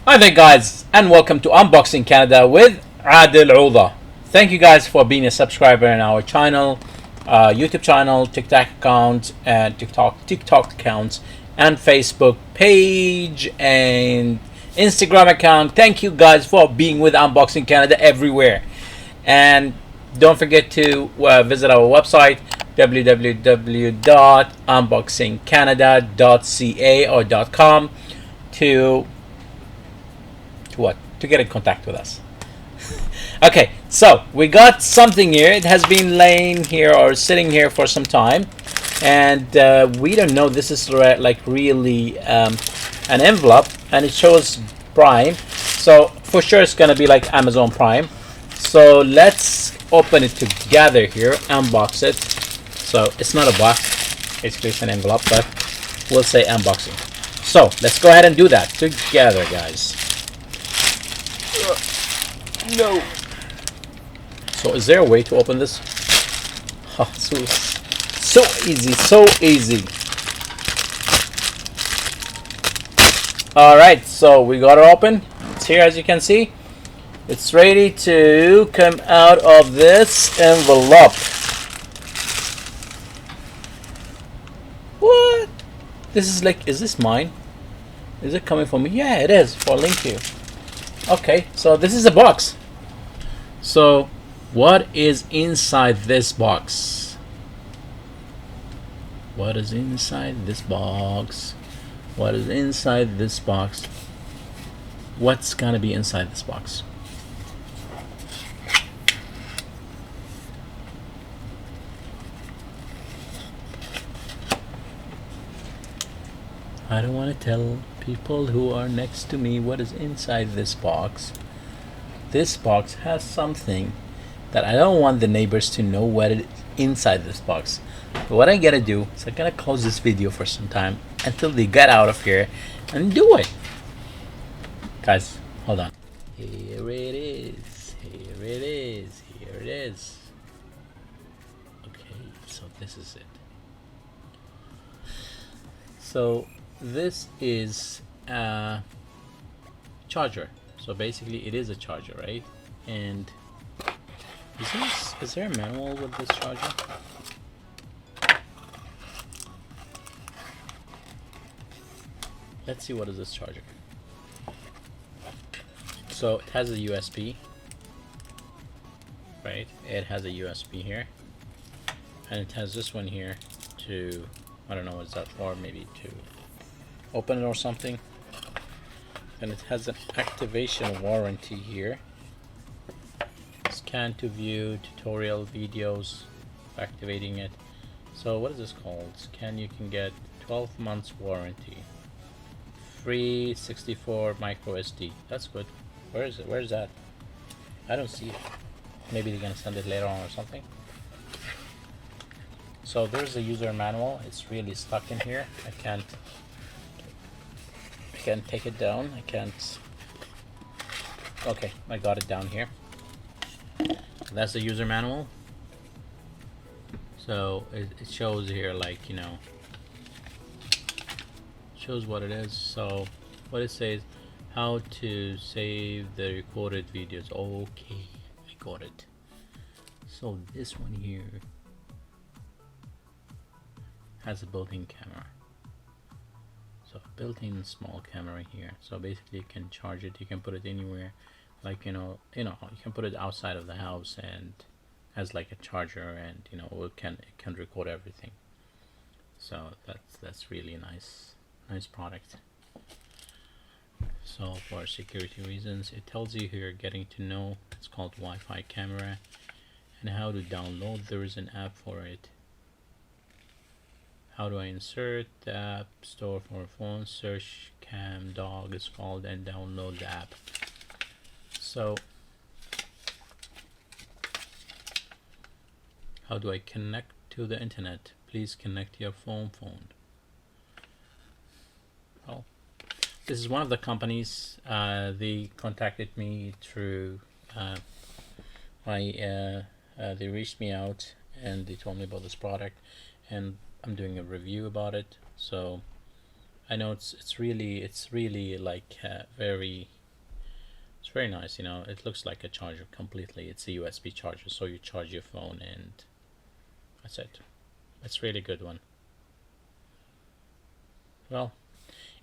Hi there guys, and welcome to Unboxing Canada with Adil Uda. Thank you guys for being a subscriber in our channel, YouTube channel, TikTok account, and TikTok accounts, and Facebook page, and Instagram account. Thank you guys for being with Unboxing Canada everywhere. And don't forget to visit our website www.unboxingcanada.ca or .com to what? To get in contact with us. Okay, so we got something here. It has been laying here or sitting here for some time, and we don't know. This is like really an envelope, and it shows Prime. So for sure, it's gonna be like Amazon Prime. So let's open it together here, unbox it. So it's not a box, basically it's an envelope, but we'll say unboxing. So let's go ahead and do that together, guys. No. So is there a way to open this? Oh, so easy, so easy. All right, so we got it open. It's here, as you can see. It's ready to come out of this envelope. What? This is like, is this mine? Is it coming from me? Yeah, it is, for link to you. Okay, so this is a box. So what is inside this box? What is inside this box? What is inside this box? What's gonna be inside this box? I don't want to tell people who are next to me what is inside this box. This box has something that I don't want the neighbors to know what it is inside this box. But what I gotta do is I'm gonna close this video for some time until they get out of here and do it. Guys, hold on. Here it is. Here it is. Here it is. Okay, so this is it. So this is a charger. So basically it is a charger, right? And is there a manual with this charger? Let's see, what is this charger? So it has a USB, right? It has a USB here, and it has this one here to, I don't know what's that for, maybe to open it or something. And it has an activation warranty here. Scan to view tutorial videos activating it. So what is this called? Scan, you can get 12 months warranty, free 64 micro SD. That's good. Where is it? Where's that? I don't see it. Maybe they're gonna send it later on or something. So there's a user manual. It's really stuck in here. I can't take it down. I can't. Okay, I got it down here. That's the user manual. So it shows here, like, you know, shows what it is. So what it says, how to save the recorded videos. Okay, I got it. So this one here has a built-in camera. So built-in small camera here. So basically you can charge it, you can put it anywhere, like, you know, you can put it outside of the house and has like a charger, and you know, it can record everything. So that's really nice product. So for security reasons, it tells you here, getting to know, it's called Wi-Fi camera, and how to download. There is an app for it. How do I insert the app store for phone? Search cam dog is called, and download the app. So how do I connect to the internet? Please connect your phone. Well, this is one of the companies. They contacted me through they reached me out and they told me about this product, and I'm doing a review about it. So I know it's really like it's very nice. You know, it looks like a charger completely. It's a USB charger, so you charge your phone and that's it. It's really good one. Well,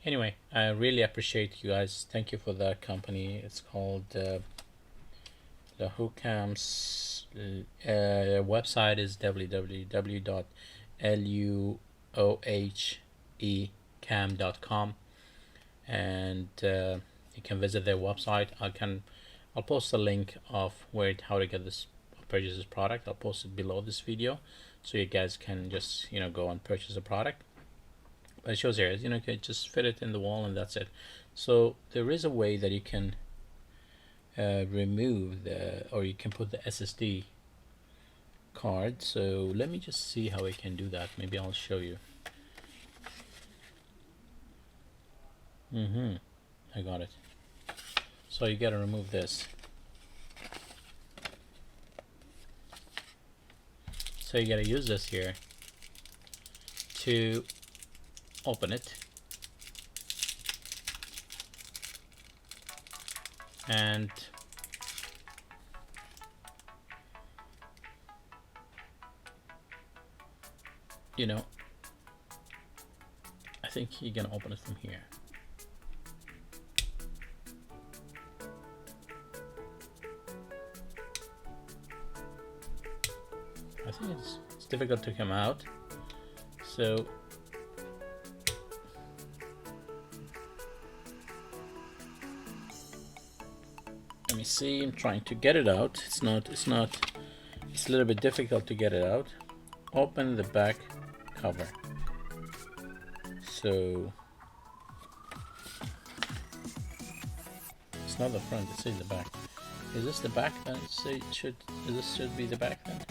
anyway, I really appreciate you guys. Thank you for the company. It's called the Hookams. Website is www.luohecam.com, and you can visit their website. I'll post a link of how to get this, purchase this product. I'll post it below this video, so you guys can just go and purchase the product. But it shows here, you can just fit it in the wall and that's it. So there is a way that you can remove or you can put the SSD card. So let me just see how I can do that. Maybe I'll show you. I got it. So you gotta remove this. So you gotta use this here to open it, and I think you're gonna open it from here. I think it's difficult to come out, so let me see. I'm trying to get it out. It's a little bit difficult to get it out. Open the back cover. So it's not the front, it's in the back. Is this the back then? This should be the back then.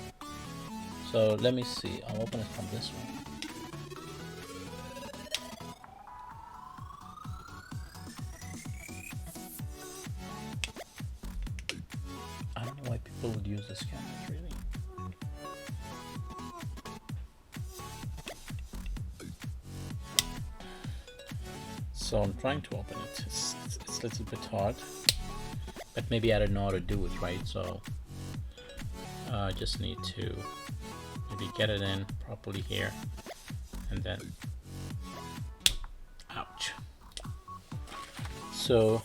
So let me see. I'll open it from this one. I don't know why people would use this camera, really. So I'm trying to open it. It's a little bit hard, but maybe I don't know how to do it right. So I just need to maybe get it in properly here, and then ouch. So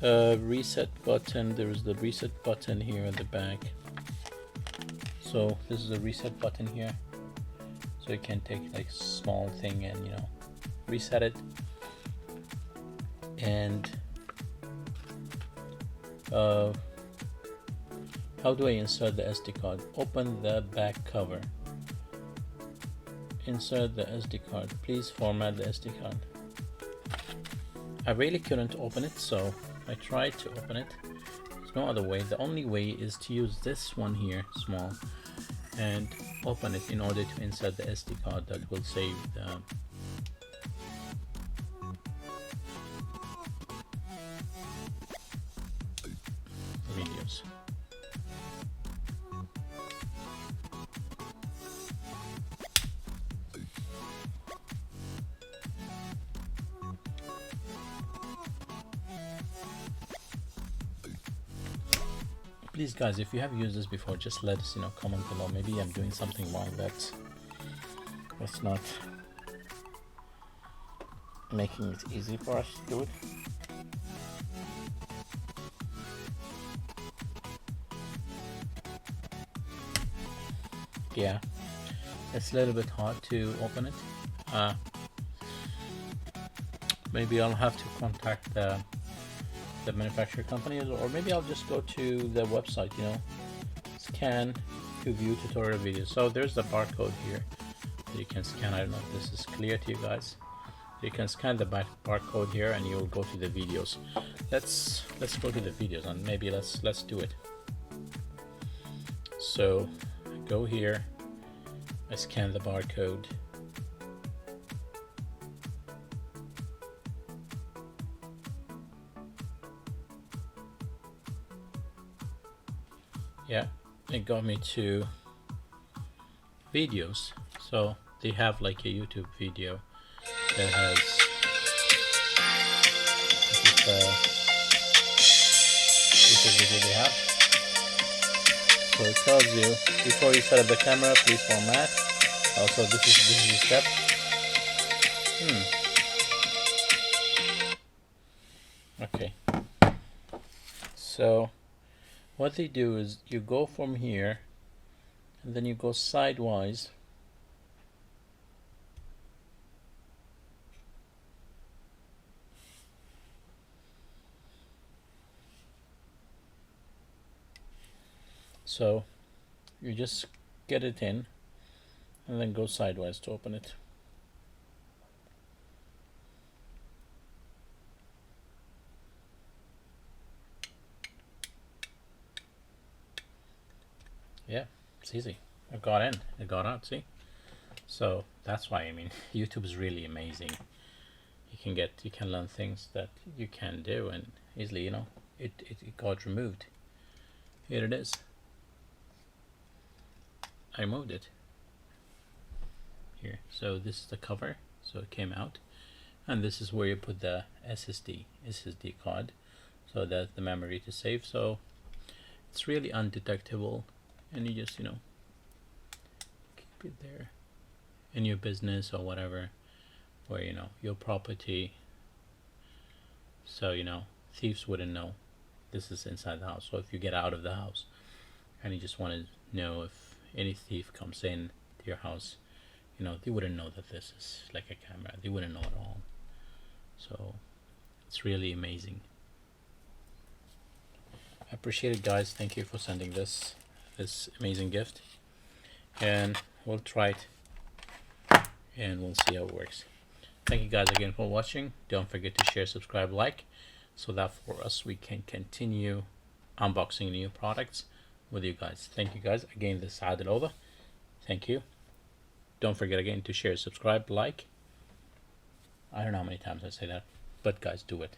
reset button. There is the reset button here at the back. So this is the reset button here. So you can take like small thing and reset it. And how do I insert the SD card? Open the back cover. Insert the SD card. Please format the SD card. I really couldn't open it, so I tried to open it. There's no other way. The only way is to use this one here, small, and open it in order to insert the SD card that will save the videos. Please guys, if you have used this before, just let us comment below. Maybe I'm doing something wrong that's not making it easy for us to do it. Yeah, it's a little bit hard to open it. Maybe I'll have to contact the manufacturer companies, or maybe I'll just go to the website, scan to view tutorial videos. So there's the barcode here that you can scan. I don't know if this is clear to you guys. You can scan the barcode here and you'll go to the videos. Let's go to the videos and maybe let's do it. So go here, I scan the barcode. Yeah, it got me to videos. So they have like a YouTube video that has this is the video they have. So it tells you before you set up the camera, please format. Also, this is the step. Okay. So what they do is you go from here, and then you go sidewise. So you just get it in and then go sideways to open it. Yeah, it's easy. It got in, it got out, see? So that's why, I mean, YouTube is really amazing. You can learn things that you can do, and easily, you know, it got removed. Here it is. I moved it. Here, so this is the cover, so it came out. And this is where you put the SSD card, so that's the memory to save. So it's really undetectable, and you just, you know, keep it there in your business or whatever, or, you know, your property, so, you know, thieves wouldn't know this is inside the house. So if you get out of the house and you just want to know if any thief comes in to your house, you know, they wouldn't know that this is like a camera. They wouldn't know at all. So it's really amazing. I appreciate it, guys. Thank you for sending this amazing gift, and we'll try it and we'll see how it works. Thank you guys again for watching. Don't forget to share, subscribe, like, so that for us we can continue unboxing new products with you guys. Thank you guys again. This is Adil over. Thank you. Don't forget again to share, subscribe, like. I don't know how many times I say that, but guys, do it.